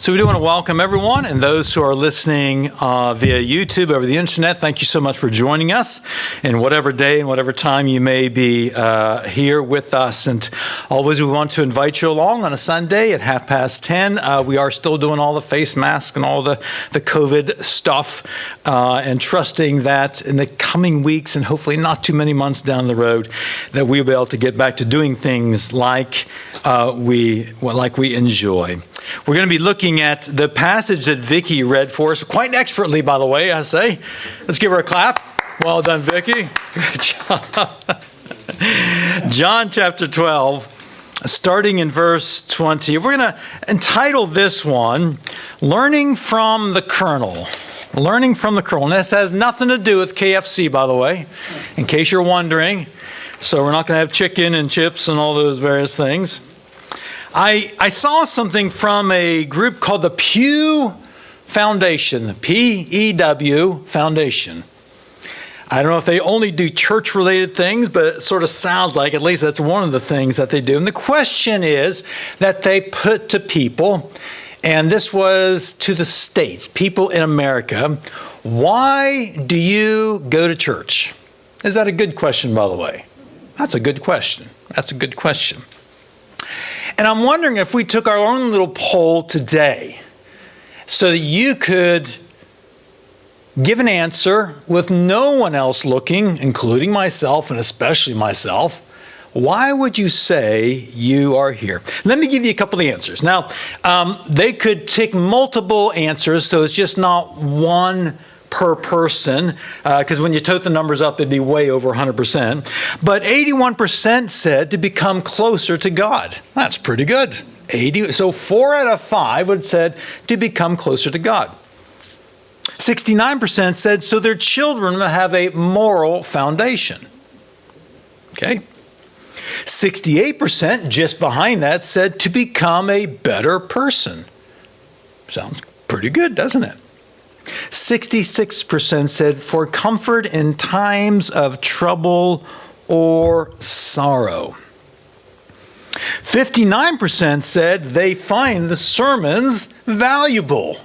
So we do want to welcome everyone and those who are listening via YouTube, over the internet. Thank you so much for joining us in whatever day and whatever time you may be here with us. And always we want to invite you along on a Sunday at 10:30. We are still doing all the face masks and all the COVID stuff and trusting that in the coming weeks and hopefully not too many months down the road that we'll be able to get back to doing things like we enjoy. We're going to be looking at the passage that Vicki read for us, quite expertly, by the way, I say. Let's give her a clap. Well done, Vicki. Good job. John chapter 12, starting in verse 20. We're going to entitle this one, Learning from the Kernel. Learning from the Kernel. And this has nothing to do with KFC, by the way, in case you're wondering. So we're not going to have chicken and chips and all those various things. I saw something from a group called the Pew Foundation, the P-E-W Foundation. I don't know if they only do church-related things, but it sort of sounds like at least that's one of the things that they do. And the question is that they put to people, and this was to the States, people in America, why do you go to church? Is that a good question, by the way? That's a good question. That's a good question. And I'm wondering if we took our own little poll today so that you could give an answer with no one else looking, including myself and especially myself, why would you say you are here? Let me give you a couple of answers. Now, they could take multiple answers, so it's just not one per person, because when you total the numbers up, it'd be way over 100%. But 81% said to become closer to God. That's pretty good. So 4 out of 5 would said to become closer to God. 69% said so their children will have a moral foundation. Okay. 68%, just behind that, said to become a better person. Sounds pretty good, doesn't it? 66% said for comfort in times of trouble or sorrow. 59% said they find the sermons valuable.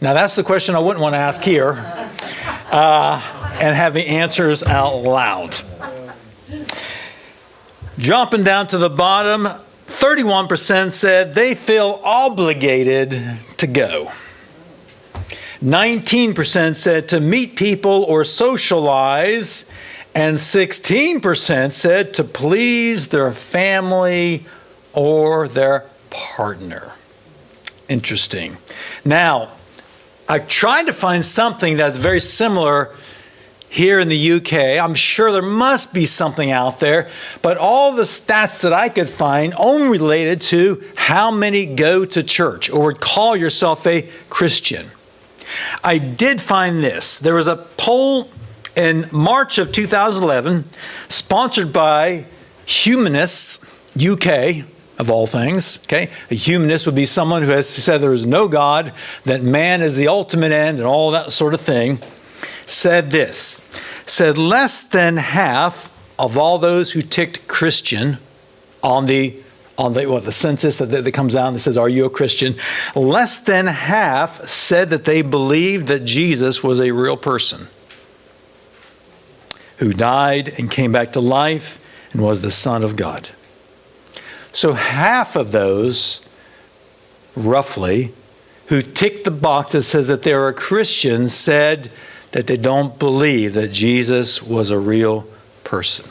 Now that's the question I wouldn't want to ask here and have the answers out loud. Jumping down to the bottom, 31% said they feel obligated to go. 19% said to meet people or socialize, and 16% said to please their family or their partner. Interesting. Now, I tried to find something that's very similar here in the UK. I'm sure there must be something out there, but all the stats that I could find only related to how many go to church or would call yourself a Christian. I did find this. There was a poll in March of 2011 sponsored by Humanists UK, of all things. Okay, a humanist would be someone who has said there is no God, that man is the ultimate end and all that sort of thing. Said this, said less than half of all those who ticked Christian on the census that comes out and says, are you a Christian? Less than half said that they believed that Jesus was a real person who died and came back to life and was the Son of God. So half of those, roughly, who ticked the box that says that they're a Christian said that they don't believe that Jesus was a real person.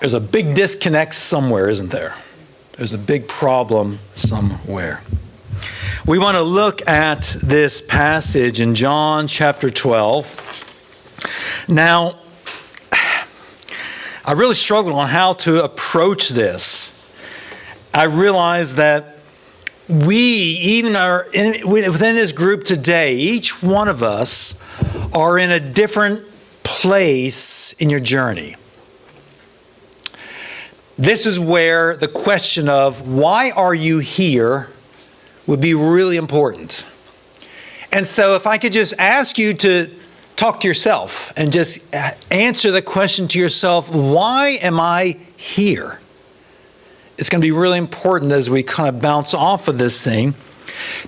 There's a big disconnect somewhere, isn't there? There's a big problem somewhere. We want to look at this passage in John chapter 12. Now, I really struggled on how to approach this. I realized that we even are within this group today, each one of us are in a different place in your journey. This is where the question of why are you here would be really important. And so if I could just ask you to talk to yourself and just answer the question to yourself, why am I here? It's going to be really important as we kind of bounce off of this thing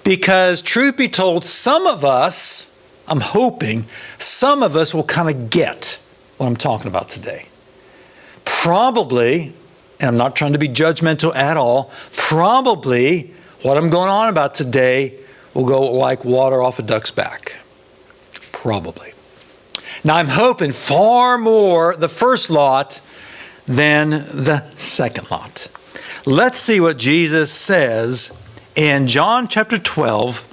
Because truth be told, some of us, I'm hoping, some of us will kind of get what I'm talking about today. Probably, and I'm not trying to be judgmental at all, probably what I'm going on about today will go like water off a duck's back. Probably. Now I'm hoping far more the first lot than the second lot. Let's see what Jesus says in John chapter 12,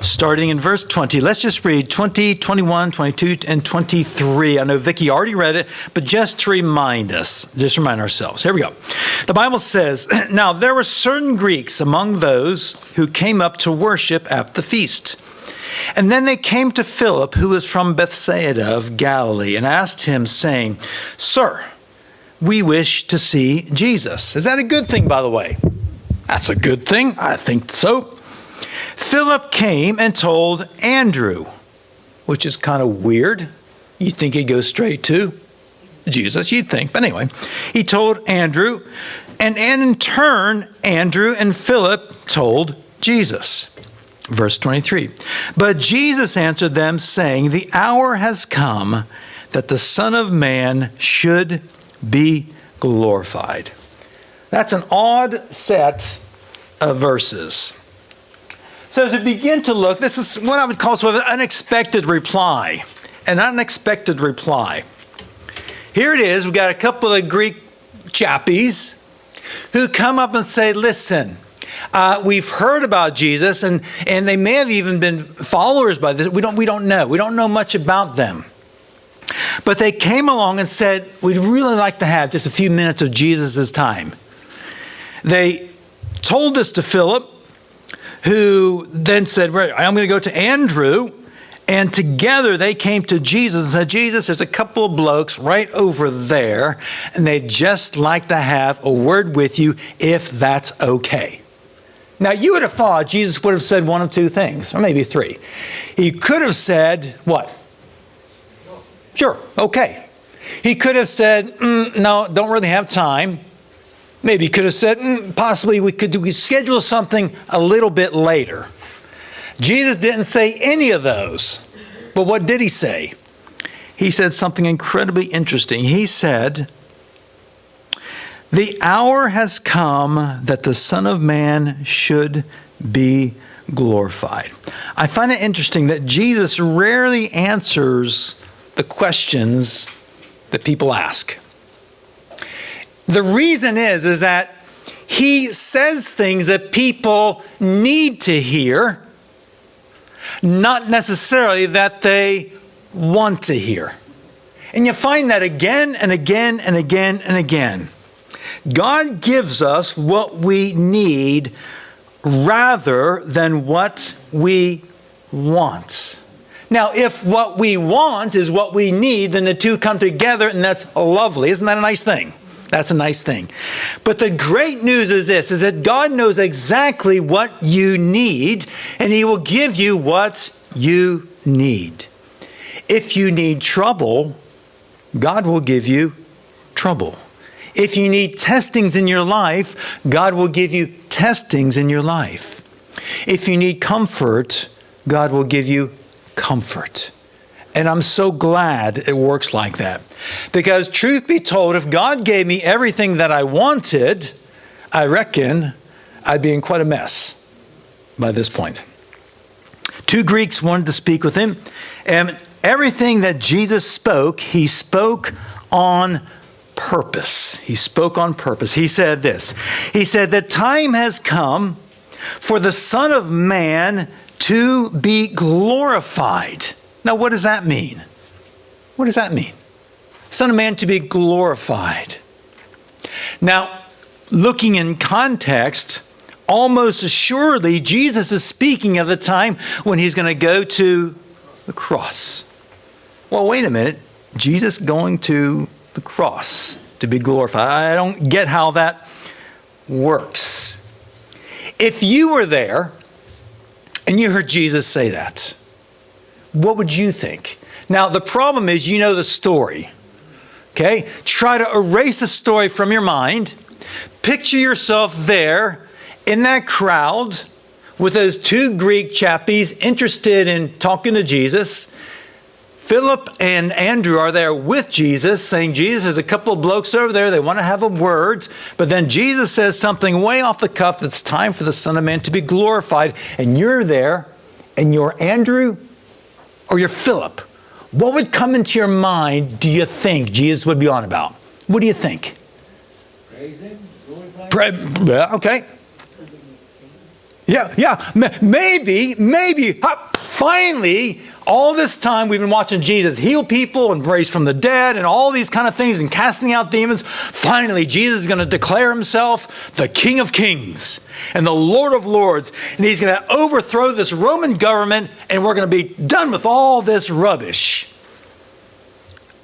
starting in verse 20. Let's just read 20, 21, 22, and 23. I know Vicki already read it, but just to remind us, just remind ourselves. Here we go. The Bible says, "Now there were certain Greeks among those who came up to worship at the feast. And then they came to Philip, who was from Bethsaida of Galilee, and asked him, saying, 'Sir, we wish to see Jesus.'" Is that a good thing, by the way? That's a good thing. I think so. Philip came and told Andrew, which is kind of weird. You think he'd go straight to Jesus, you'd think. But anyway, he told Andrew, and in turn, Andrew and Philip told Jesus. Verse 23, "But Jesus answered them, saying, 'The hour has come that the Son of Man should be glorified.'" That's an odd set of verses. So as we begin to look, this is what I would call sort of an unexpected reply. An unexpected reply. Here it is. We've got a couple of Greek chappies who come up and say, "Listen, we've heard about Jesus, and they may have even been followers by this. We don't know. We don't know much about them. But they came along and said, we'd really like to have just a few minutes of Jesus' time." They told this to Philip, who then said, "Right, I'm going to go to Andrew." And together they came to Jesus and said, "Jesus, there's a couple of blokes right over there, and they'd just like to have a word with you if that's okay." Now, you would have thought Jesus would have said one of two things, or maybe three. He could have said, what? Sure, okay. He could have said, no, don't really have time. Maybe he could have said, possibly we could schedule something a little bit later. Jesus didn't say any of those. But what did he say? He said something incredibly interesting. He said, "The hour has come that the Son of Man should be glorified." I find it interesting that Jesus rarely answers the questions that people ask. The reason is that he says things that people need to hear, not necessarily that they want to hear. And you find that again and again and again and again. God gives us what we need rather than what we want. Now, if what we want is what we need, then the two come together, and that's lovely. Isn't that a nice thing? That's a nice thing. But the great news is this, is that God knows exactly what you need, and he will give you what you need. If you need trouble, God will give you trouble. If you need testings in your life, God will give you testings in your life. If you need comfort, God will give you comfort. And I'm so glad it works like that. Because truth be told, if God gave me everything that I wanted, I reckon I'd be in quite a mess by this point. Two Greeks wanted to speak with him, and everything that Jesus spoke, he spoke on purpose. He spoke on purpose. He said this. He said, "The time has come for the Son of Man to be glorified." Now, what does that mean? What does that mean? Son of Man to be glorified. Now, looking in context, almost assuredly, Jesus is speaking of the time when he's going to go to the cross. Well, wait a minute. Jesus going to the cross to be glorified. I don't get how that works. If you were there and you heard Jesus say that, what would you think? Now, the problem is you know the story. Okay? Try to erase the story from your mind. Picture yourself there in that crowd with those two Greek chappies interested in talking to Jesus. Philip and Andrew are there with Jesus, saying, Jesus, there's a couple of blokes over there. They want to have a word. But then Jesus says something way off the cuff. It's time for the Son of Man to be glorified. And you're there, and you're Andrew or you're Philip. What would come into your mind, do you think Jesus would be on about? What do you think? Praise him. Glorify him. Yeah, okay. Yeah. Maybe. Finally, all this time we've been watching Jesus heal people and raise from the dead and all these kind of things and casting out demons. Finally, Jesus is going to declare himself the King of Kings and the Lord of Lords. And he's going to overthrow this Roman government and we're going to be done with all this rubbish.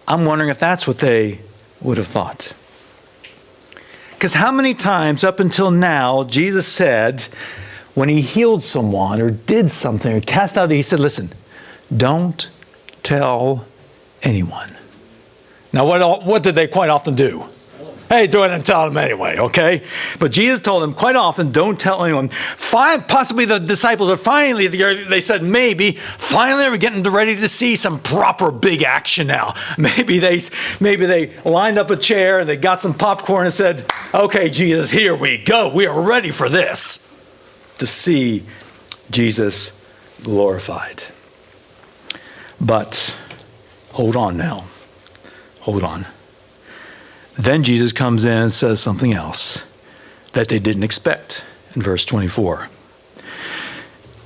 I'm wondering if that's what they would have thought. Because how many times up until now, Jesus said, when he healed someone or did something or cast out, he said, listen, don't tell anyone. Now, what did they quite often do? Hey, do it and tell them anyway, okay? But Jesus told them quite often, don't tell anyone. Possibly the disciples are finally, they said maybe, finally we're getting ready to see some proper big action now. Maybe they lined up a chair and they got some popcorn and said, okay, Jesus, here we go. We are ready for this. To see Jesus glorified. But hold on now. Hold on. Then Jesus comes in and says something else that they didn't expect in verse 24.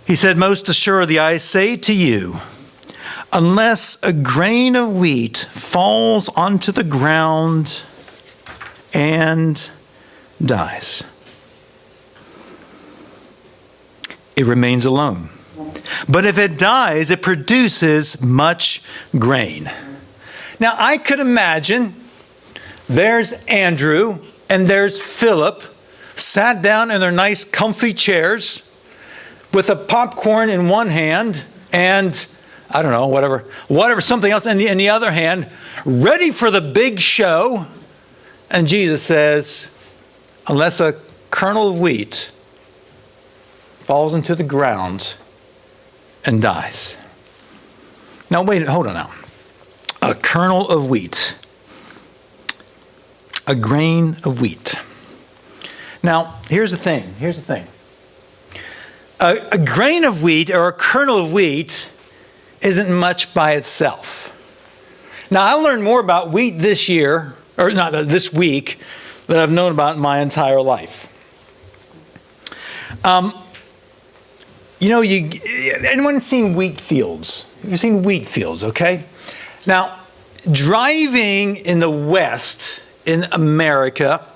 He said, most assuredly, I say to you, unless a grain of wheat falls onto the ground and dies, it remains alone. But if it dies, it produces much grain. Now, I could imagine there's Andrew and there's Philip sat down in their nice comfy chairs with a popcorn in one hand and, I don't know, whatever, something else in the other hand, ready for the big show. And Jesus says, unless a kernel of wheat falls into the ground and dies. Now, wait, hold on now. A kernel of wheat. A grain of wheat. Now, here's the thing. A grain of wheat or a kernel of wheat isn't much by itself. Now, I learned more about wheat this week, than I've known about in my entire life. Anyone seen wheat fields? You've seen wheat fields, okay? Now, driving in the West, in America,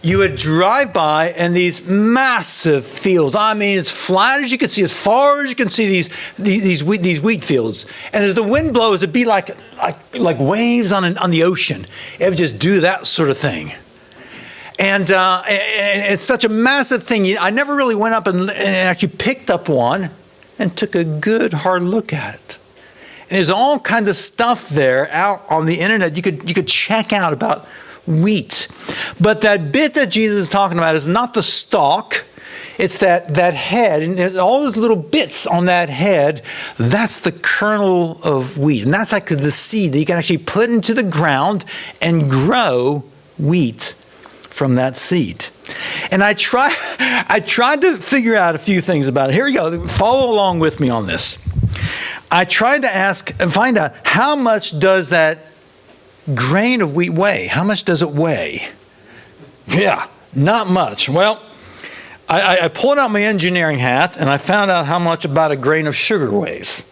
you would drive by and these massive fields. I mean, it's flat as you can see, as far as you can see these wheat fields. And as the wind blows, it'd be like waves on the ocean. It would just do that sort of thing. And it's such a massive thing. I never really went up and actually picked up one and took a good hard look at it. And there's all kinds of stuff there out on the internet you could check out about wheat. But that bit that Jesus is talking about is not the stalk. It's that head, and all those little bits on that head, that's the kernel of wheat. And that's like the seed that you can actually put into the ground and grow wheat from that seed. And I tried to figure out a few things about it. Here we go. Follow along with me on this. I tried to ask and find out, how much does that grain of wheat weigh? How much does it weigh? Yeah, not much. Well, I pulled out my engineering hat and I found out how much about a grain of sugar weighs.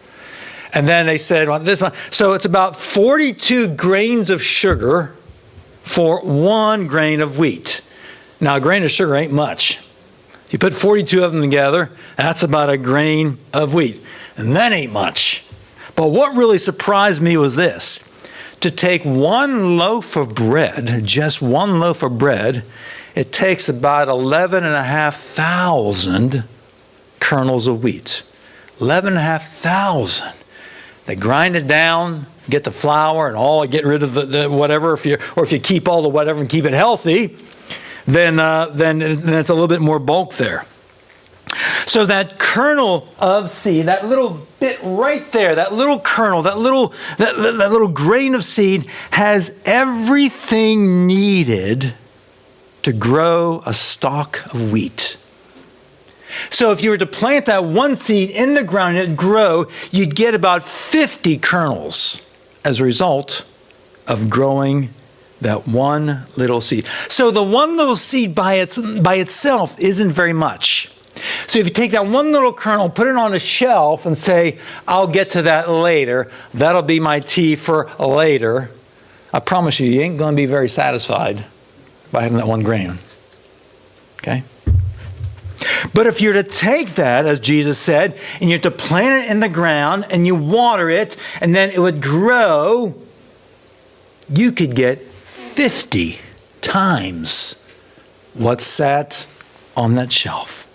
And then they said, well, this one. So it's about 42 grains of sugar for 1 grain of wheat. Now, a grain of sugar ain't much. You put 42 of them together, that's about a grain of wheat. And that ain't much. But what really surprised me was this. To take 1 loaf of bread, just 1 loaf of bread, it takes about 11,500 kernels of wheat. 11,500. They grind it down, get the flour and all, get rid of the whatever. If you keep all the whatever and keep it healthy, then it's a little bit more bulk there. So that kernel of seed, that little bit right there, that little kernel, that little grain of seed has everything needed to grow a stalk of wheat. So if you were to plant that one seed in the ground and it'd grow, you'd get about 50 kernels as a result of growing that one little seed. So the one little seed by itself isn't very much. So if you take that one little kernel, put it on a shelf and say, I'll get to that later, that'll be my tea for later, I promise you ain't going to be very satisfied by having that one grain. Okay? But if you're to take that, as Jesus said, and you're to plant it in the ground and you water it and then it would grow, you could get 50 times what sat on that shelf.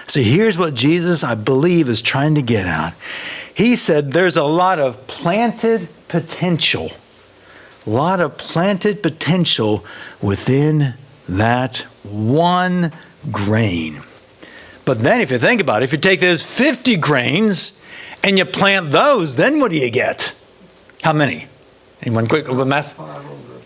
So here's what Jesus, I believe, is trying to get at. He said there's a lot of planted potential. A lot of planted potential within that one grain. But then if you think about it, if you take those 50 grains and you plant those, then what do you get? How many? Anyone quick with math?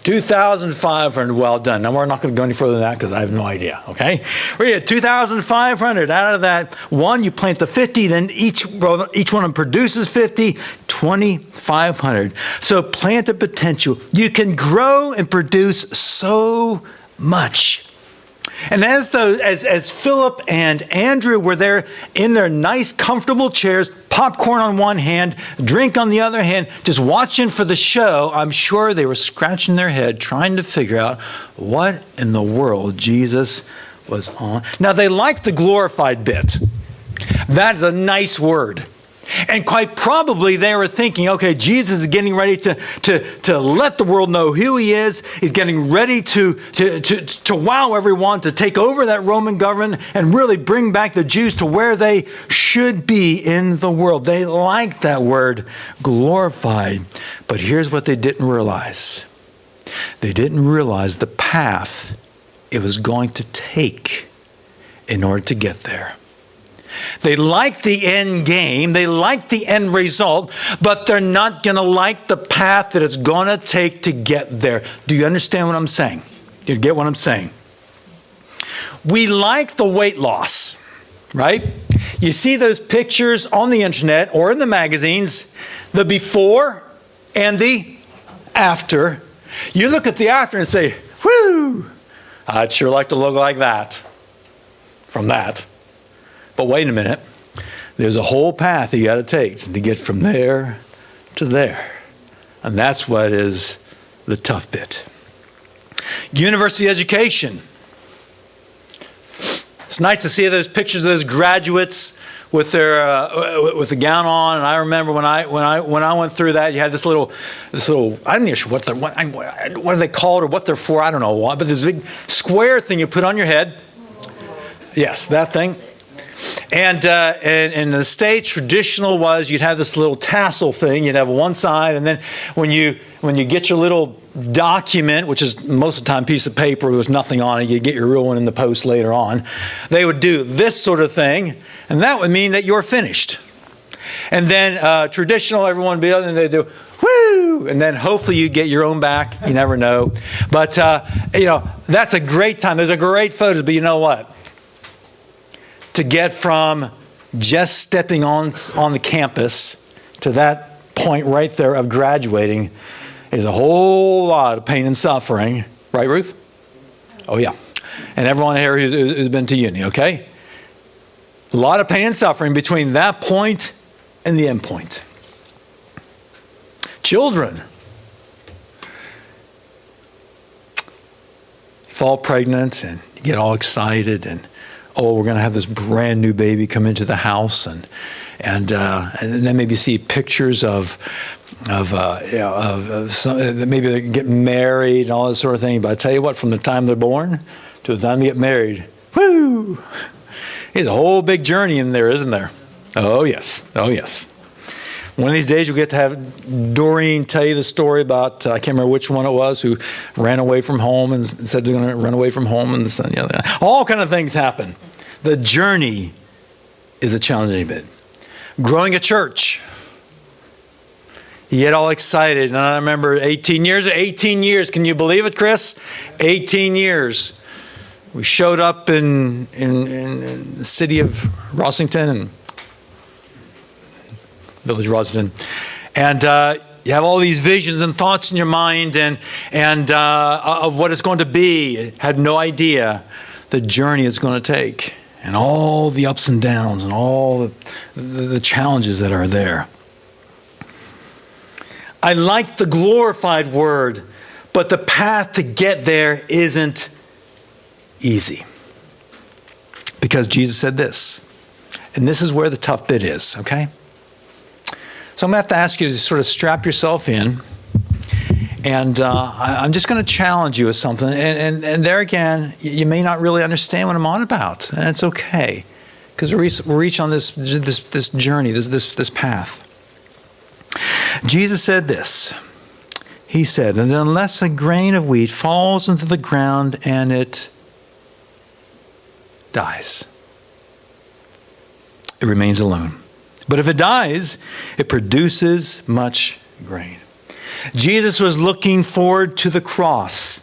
2,500. Well done. Now we're not going to go any further than that because I have no idea. Okay? We're going to get 2,500. Out of that one, you plant the 50, then each one of them produces 50, 2,500. So planted potential. You can grow and produce so much. And as Philip and Andrew were there in their nice, comfortable chairs, popcorn on one hand, drink on the other hand, just watching for the show, I'm sure they were scratching their head trying to figure out what in the world Jesus was on. Now, they liked the glorified bit. That's a nice word. And quite probably they were thinking, okay, Jesus is getting ready to let the world know who he is. He's getting ready to wow everyone, to take over that Roman government and really bring back the Jews to where they should be in the world. They liked that word, glorified. But here's what they didn't realize. They didn't realize the path it was going to take in order to get there. They like the end game, they like the end result, but they're not going to like the path that it's going to take to get there. Do you understand what I'm saying? Do you get what I'm saying? We like the weight loss, right? You see those pictures on the internet or in the magazines, the before and the after. You look at the after and say, whoo, I'd sure like to look like that from that. But wait a minute, there's a whole path you got to take to get from there to there. And that's what is the tough bit. University education. It's nice to see those pictures of those graduates with their with the gown on. And I remember when I went through that, you had this little I'm not sure what are they called or what they're for. I don't know what, but this big square thing you put on your head. Yes, that thing. And in the States, traditional was you'd have this little tassel thing. You'd have one side, and then when you get your little document, which is most of the time a piece of paper with nothing on it, you get your real one in the post later on. They would do this sort of thing, and that would mean that you're finished. And then traditional, everyone would be other than they do. Woo! And then hopefully you get your own back. You never know. But that's a great time. There's a great photos, but you know what? To get from just stepping on the campus to that point right there of graduating is a whole lot of pain and suffering. Right, Ruth? Oh, yeah. And everyone here who's been to uni, okay? A lot of pain and suffering between that point and the end point. Children. Fall pregnant and you get all excited and we're going to have this brand new baby come into the house, and then maybe see pictures of some, maybe they get married and all that sort of thing. But I tell you what, from the time they're born to the time they get married, whoo, it's a whole big journey in there, isn't there? Oh yes, oh yes. One of these days you'll get to have Doreen tell you the story about, I can't remember which one it was, who ran away from home and said they're going to run away from home and this and the other. All kind of things happen. The journey is a challenging bit. Growing a church. You get all excited. And I remember 18 years. Can you believe it, Chris? 18 years. We showed up in the city of Rossington and Village Rossington. And you have all these visions and thoughts in your mind and of what it's going to be. Had no idea the journey it's going to take and all the ups and downs and all the challenges that are there. I like the glorified word, but the path to get there isn't easy. Because Jesus said this, and this is where the tough bit is, okay? So I'm going to have to ask you to sort of strap yourself in, and I'm just going to challenge you with something. And there again, you may not really understand what I'm on about, and it's okay, because we're each on this journey, this path. Jesus said this. He said, "And unless a grain of wheat falls into the ground and it dies, it remains alone. But if it dies, it produces much grain." Jesus was looking forward to the cross.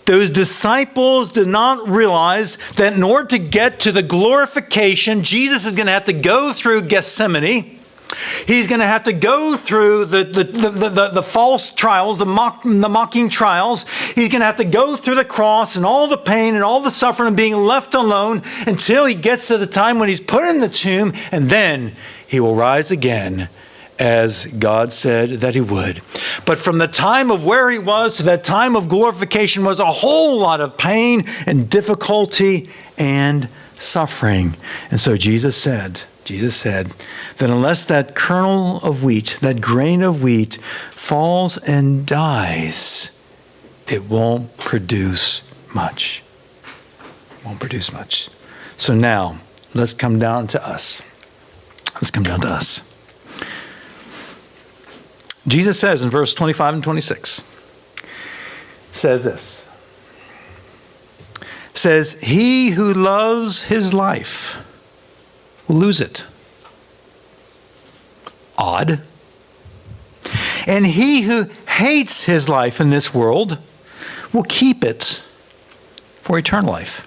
Those disciples did not realize that in order to get to the glorification, Jesus is going to have to go through Gethsemane. He's going to have to go through the false trials, the mocking trials. He's going to have to go through the cross and all the pain and all the suffering and being left alone until he gets to the time when he's put in the tomb, and then he will rise again as God said that he would. But from the time of where he was to that time of glorification was a whole lot of pain and difficulty and suffering. And so Jesus said that unless that kernel of wheat, that grain of wheat falls and dies, it won't produce much. It won't produce much. So now, let's come down to us. Jesus says in verse 25 and 26, says this. Says, "He who loves his life will lose it." Odd. "And he who hates his life in this world will keep it for eternal life.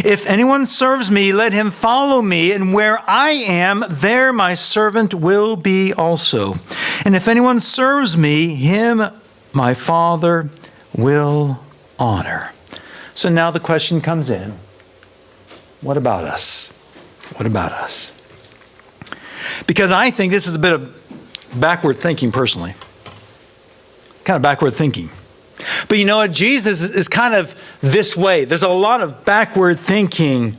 If anyone serves me, let him follow me, and where I am, there my servant will be also. And if anyone serves me, him my Father will honor." So now the question comes in, what about us? What about us? Because I think this is a bit of backward thinking personally. Kind of backward thinking. But you know what? Jesus is kind of this way. There's a lot of backward thinking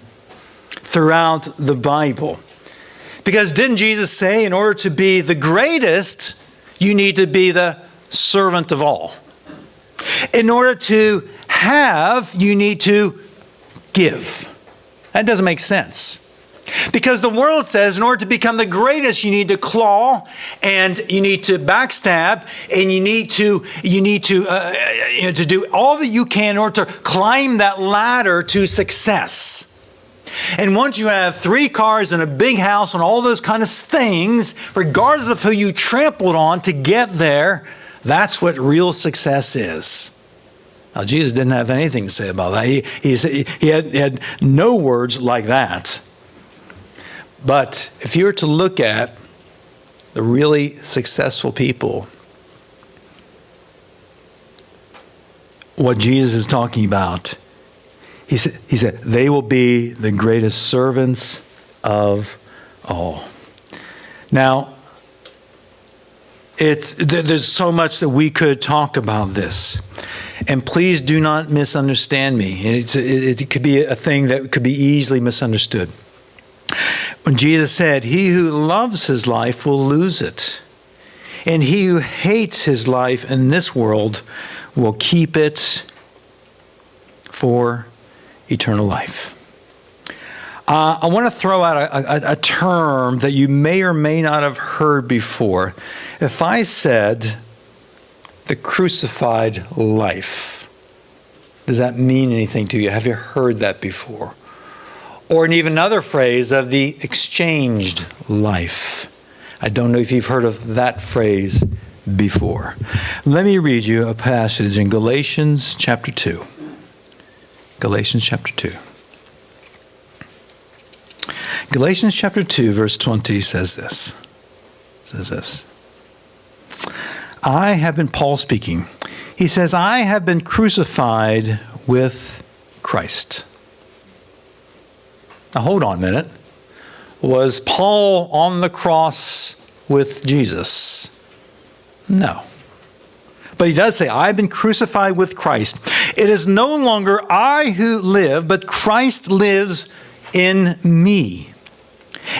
throughout the Bible. Because didn't Jesus say in order to be the greatest, you need to be the servant of all? In order to have, you need to give. That doesn't make sense. Because the world says in order to become the greatest, you need to claw and you need to backstab and you need to do all that you can in order to climb that ladder to success. And once you have 3 cars and a big house and all those kind of things, regardless of who you trampled on to get there, that's what real success is. Now, Jesus didn't have anything to say about that. He had no words like that. But if you were to look at the really successful people, what Jesus is talking about, he said, they will be the greatest servants of all. Now, there's so much that we could talk about this. And please do not misunderstand me. It could be a thing that could be easily misunderstood. When Jesus said, "He who loves his life will lose it, and he who hates his life in this world will keep it for eternal life." I want to throw out a term that you may or may not have heard before. If I said the crucified life, does that mean anything to you? Have you heard that before? Or an even another phrase of the exchanged life. I don't know if you've heard of that phrase before. Let me read you a passage in Galatians chapter 2. Galatians chapter 2. Galatians chapter 2, verse 20 says this. I have been, Paul speaking. He says, I have been crucified with Christ. Now hold on a minute. Was Paul on the cross with Jesus? No. But he does say, I've been crucified with Christ. It is no longer I who live, but Christ lives in me.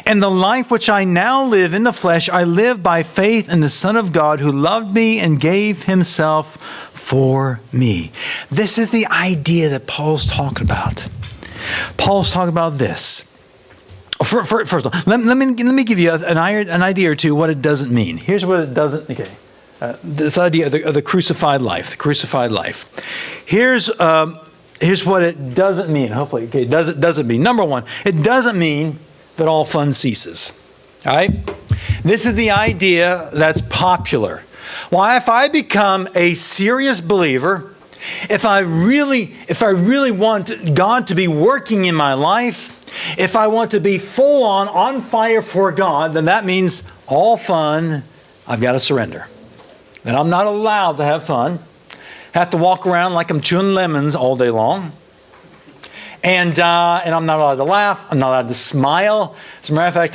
And the life which I now live in the flesh, I live by faith in the Son of God who loved me and gave himself for me. This is the idea that Paul's talking about. Paul's talking about this. First of all, let me give you an idea or two what it doesn't mean. Here's what it doesn't. Okay, this idea of the crucified life. The crucified life. Here's what it doesn't mean. Hopefully, okay, doesn't mean. Number one, it doesn't mean that all fun ceases. All right, this is the idea that's popular. Well, if I become a serious believer, if I really want God to be working in my life, if I want to be full on fire for God, then that means all fun, I've got to surrender. And I'm not allowed to have fun. Have to walk around like I'm chewing lemons all day long. And I'm not allowed to laugh. I'm not allowed to smile. As a matter of fact,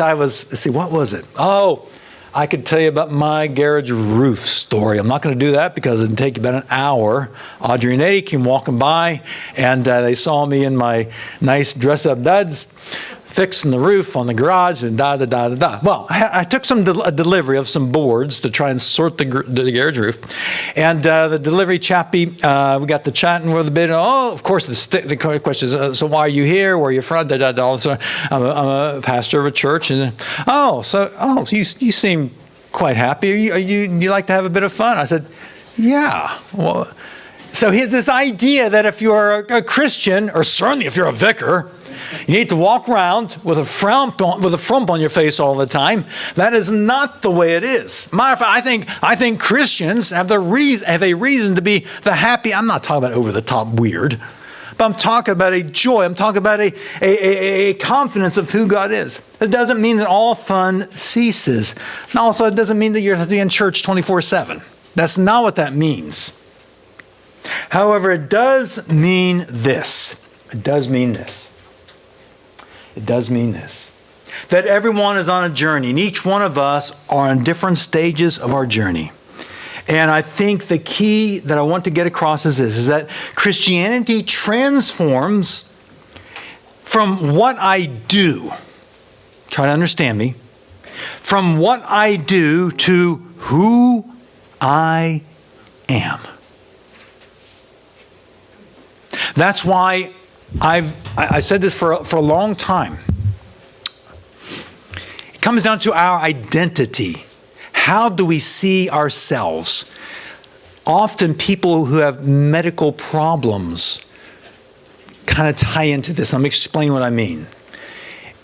what was it? Oh, I could tell you about my garage roof story. I'm not going to do that because it'd take about an hour. Audrey and Eddie came walking by, and they saw me in my nice dress-up duds fixing the roof on the garage and da-da-da-da-da. Well, I took a delivery of some boards to try and sort the garage roof. And the delivery chappie, we got to chatting with a bit. Oh, of course, the question is, so why are you here? Where are you from? Da-da-da. So I'm a pastor of a church. And you seem quite happy. You like to have a bit of fun? I said, yeah. Well, so here's this idea that if you're a Christian, or certainly if you're a vicar, you need to walk around with a frump on your face all the time. That is not the way it is. Matter of fact, I think Christians have a reason to be the happy. I'm not talking about over the top weird, but I'm talking about a joy. I'm talking about a confidence of who God is. It doesn't mean that all fun ceases. And also, it doesn't mean that you're in church 24/7. That's not what that means. However, it does mean this. It does mean this. It does mean this, that everyone is on a journey, and each one of us are on different stages of our journey. And I think the key that I want to get across is this, is that Christianity transforms from what I do, try to understand me, from what I do to who I am. That's why I said this for a long time. It comes down to our identity. How do we see ourselves? Often people who have medical problems kind of tie into this. Let me explain what I mean.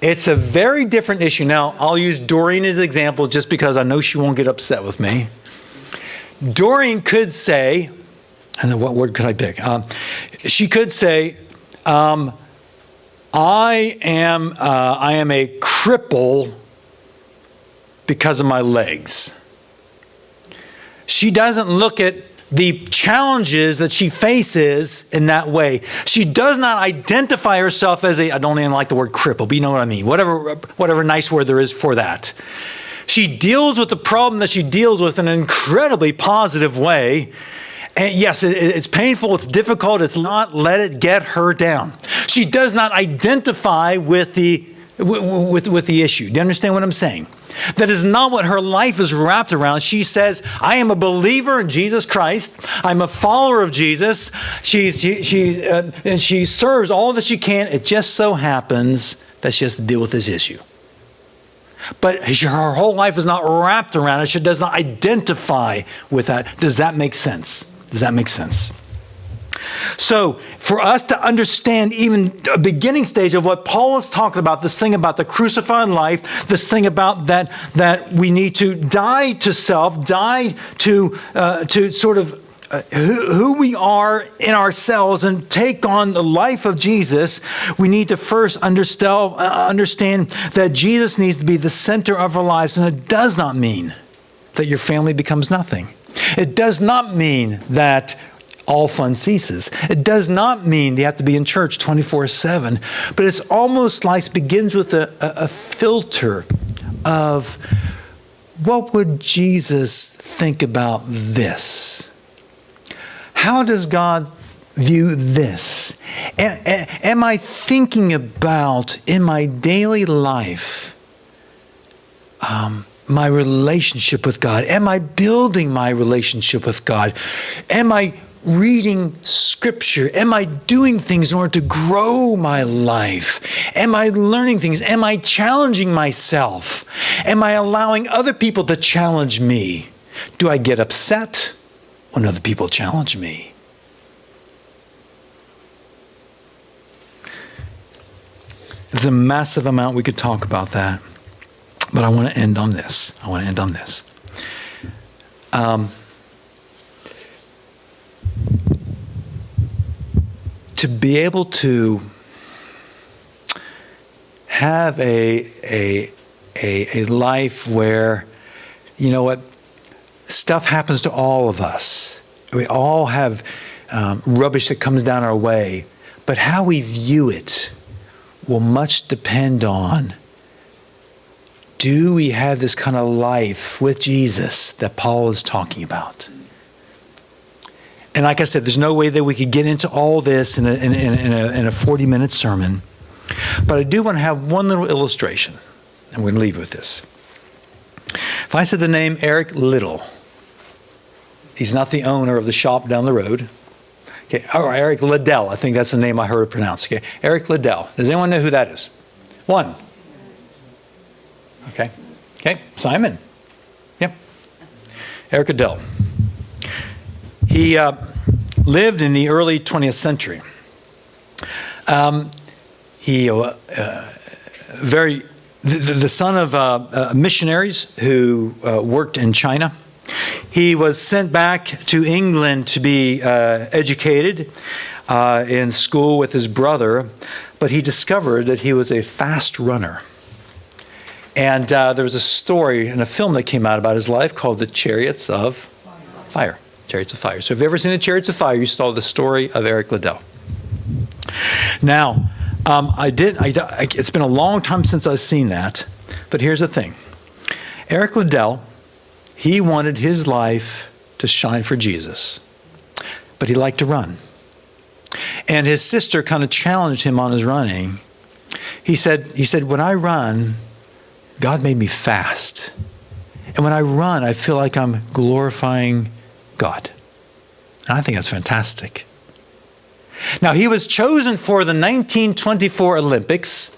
It's a very different issue. Now, I'll use Doreen as an example just because I know she won't get upset with me. Doreen could say, and what word could I pick? She could say, I am a cripple because of my legs. She doesn't look at the challenges that she faces in that way. She does not identify herself as I don't even like the word cripple, but you know what I mean. Whatever nice word there is for that. She deals with the problem that she deals with in an incredibly positive way. And yes, it's painful, it's difficult, it's not, let it get her down. She does not identify with the issue. Do you understand what I'm saying? That is not what her life is wrapped around. She says, I am a believer in Jesus Christ. I'm a follower of Jesus. And she serves all that she can. It just so happens that she has to deal with this issue. But her whole life is not wrapped around it. She does not identify with that. Does that make sense? Does that make sense? So for us to understand even a beginning stage of what Paul is talking about, this thing about the crucified life, this thing about that we need to die to self, die to sort of who we are in ourselves and take on the life of Jesus, we need to first understand that Jesus needs to be the center of our lives. And it does not mean that your family becomes nothing. It does not mean that all fun ceases. It does not mean you have to be in church 24/7, but it's almost like it begins with a filter of what would Jesus think about this? How does God view this? Am I thinking about in my daily life my relationship with God? Am I building my relationship with God? Am I reading Scripture? Am I doing things in order to grow my life? Am I learning things? Am I challenging myself? Am I allowing other people to challenge me? Do I get upset when other people challenge me? There's a massive amount we could talk about that, but I want to end on this. To be able to have a life where, you know what, stuff happens to all of us. We all have rubbish that comes down our way, but how we view it will much depend on, do we have this kind of life with Jesus that Paul is talking about? And like I said, there's no way that we could get into all this in a 40-minute sermon. But I do want to have one little illustration, and we're going to leave with this. If I said the name Eric Liddell, he's not the owner of the shop down the road. Okay, or Eric Liddell, I think that's the name I heard it pronounced. Okay, Eric Liddell. Does anyone know who that is? One. Okay. Simon. Yep. Eric Liddell. He lived in the early 20th century. The son of missionaries who worked in China. He was sent back to England to be educated in school with his brother, but he discovered that he was a fast runner. And there was a story in a film that came out about his life called The Chariots of Fire. Chariots of Fire. So if you've ever seen The Chariots of Fire, you saw the story of Eric Liddell. Now, it's been a long time since I've seen that, but here's the thing. Eric Liddell, he wanted his life to shine for Jesus, but he liked to run. And his sister kind of challenged him on his running. He said, when I run, God made me fast. And when I run, I feel like I'm glorifying God. And I think that's fantastic. Now, he was chosen for the 1924 Olympics,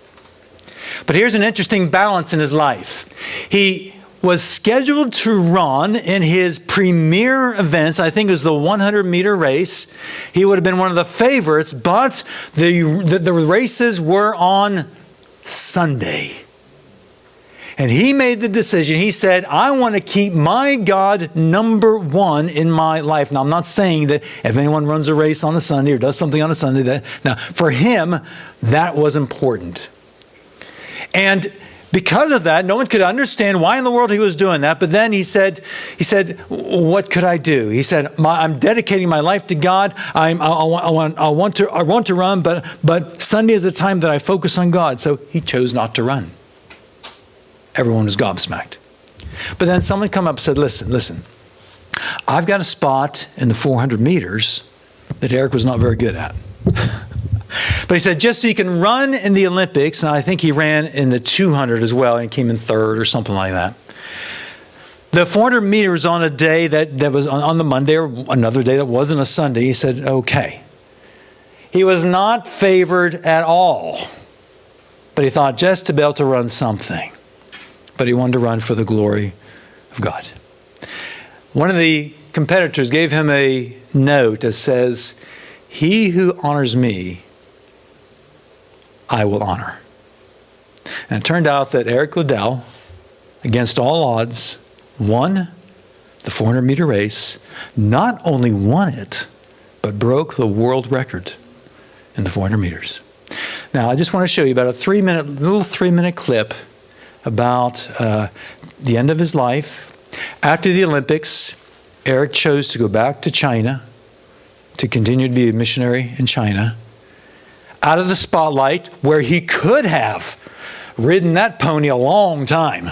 but here's an interesting balance in his life. He was scheduled to run in his premier events. I think it was the 100-meter race. He would have been one of the favorites, but the races were on Sunday. And he made the decision. He said, I want to keep my God number one in my life. Now, I'm not saying that if anyone runs a race on a Sunday or does something on a Sunday, now, for him, that was important. And because of that, no one could understand why in the world he was doing that. But then he said, what could I do? He said, I'm dedicating my life to God. I want to run, but Sunday is the time that I focus on God. So he chose not to run. Everyone was gobsmacked. But then someone come up and said, listen, I've got a spot in the 400 meters that Eric was not very good at. But he said, just so you can run in the Olympics, and I think he ran in the 200 as well and came in third or something like that. The 400 meters on a day that was on the Monday or another day that wasn't a Sunday, he said, okay. He was not favored at all, but he thought just to be able to run something. But he wanted to run for the glory of God. One of the competitors gave him a note that says he who honors me, I will honor. And it turned out that Eric Liddell, against all odds, won the 400-meter race, not only won it, but broke the world record in the 400 meters. Now, I just want to show you about a little three-minute clip about the end of his life. After the Olympics, Eric chose to go back to China to continue to be a missionary in China, out of the spotlight where he could have ridden that pony a long time.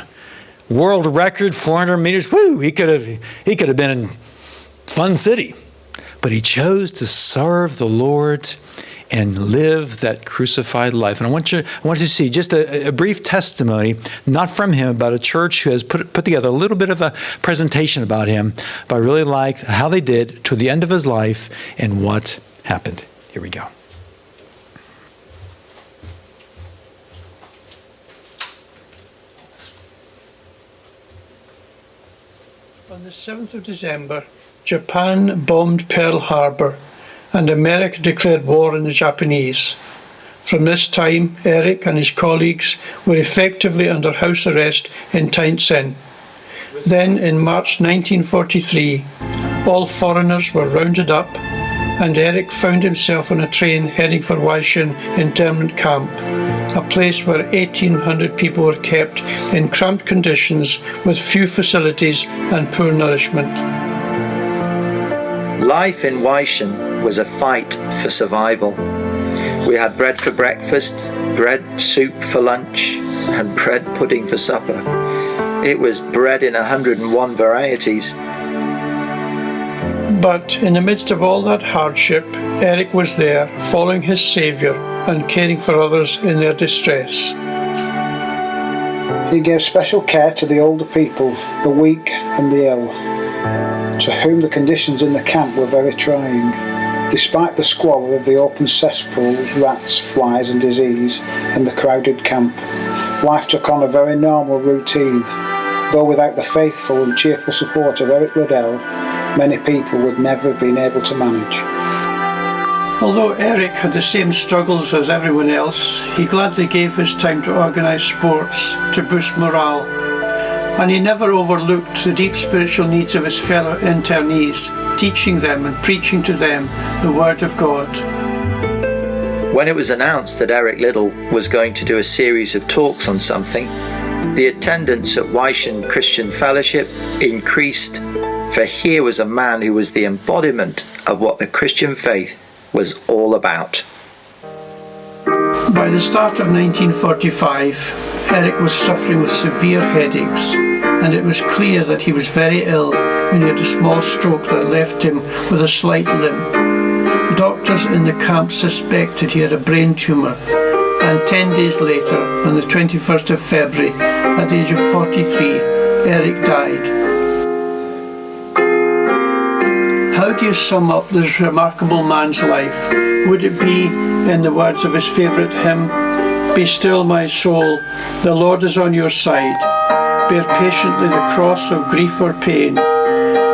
World record, 400 meters, woo! He could have been in Fun City. But he chose to serve the Lord and live that crucified life. And I want you to see just a brief testimony, not from him, but a church who has put together a little bit of a presentation about him. But I really like how they did to the end of his life and what happened. Here we go. On the 7th of December, Japan bombed Pearl Harbor and America declared war on the Japanese. From this time, Eric and his colleagues were effectively under house arrest in Tientsin. Then, in March 1943, all foreigners were rounded up and Eric found himself on a train heading for Weishan internment camp, a place where 1,800 people were kept in cramped conditions with few facilities and poor nourishment. Life in Weishan was a fight for survival. We had bread for breakfast, bread soup for lunch, and bread pudding for supper. It was bread in 101 varieties. But in the midst of all that hardship, Eric was there, following his Saviour and caring for others in their distress. He gave special care to the older people, the weak and the ill, to whom the conditions in the camp were very trying. Despite the squalor of the open cesspools, rats, flies and disease in the crowded camp, life took on a very normal routine, though without the faithful and cheerful support of Eric Liddell, many people would never have been able to manage. Although Eric had the same struggles as everyone else, he gladly gave his time to organise sports to boost morale. And he never overlooked the deep spiritual needs of his fellow internees, teaching them and preaching to them the Word of God. When it was announced that Eric Liddell was going to do a series of talks on something, the attendance at Weishan Christian Fellowship increased, for here was a man who was the embodiment of what the Christian faith was all about. By the start of 1945, Eric was suffering with severe headaches, and it was clear that he was very ill when he had a small stroke that left him with a slight limp. Doctors in the camp suspected he had a brain tumour, and 10 days later, on the 21st of February, at the age of 43, Eric died. How do you sum up this remarkable man's life? Would it be in the words of his favourite hymn, "Be still, my soul, the Lord is on your side. Bear patiently the cross of grief or pain.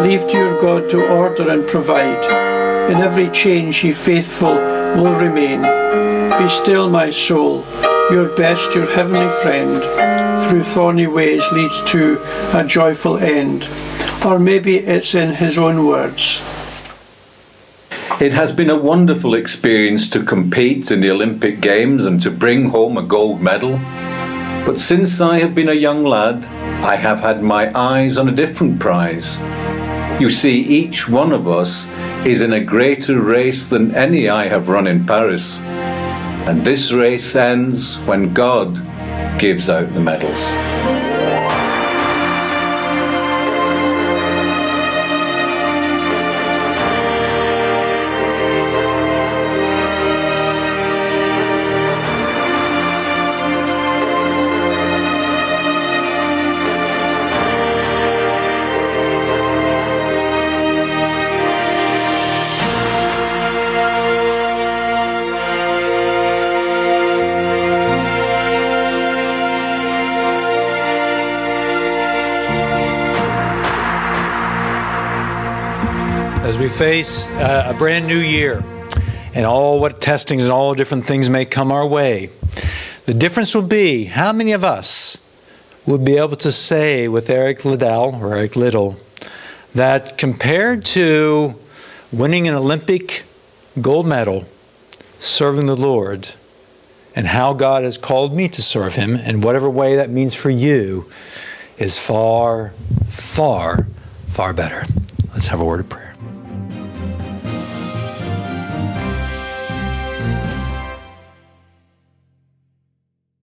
Leave to your God to order and provide. In every change he faithful will remain. Be still, my soul, your best, your heavenly friend, through thorny ways leads to a joyful end." Or maybe it's in his own words. It has been a wonderful experience to compete in the Olympic Games and to bring home a gold medal. But since I have been a young lad, I have had my eyes on a different prize. You see, each one of us is in a greater race than any I have run in Paris. And this race ends when God gives out the medals. As we face a brand new year, and all what testings and all different things may come our way. The difference will be how many of us would be able to say with Eric Liddell, that compared to winning an Olympic gold medal, serving the Lord, and how God has called me to serve Him in whatever way that means for you is far, far, far better. Let's have a word of prayer.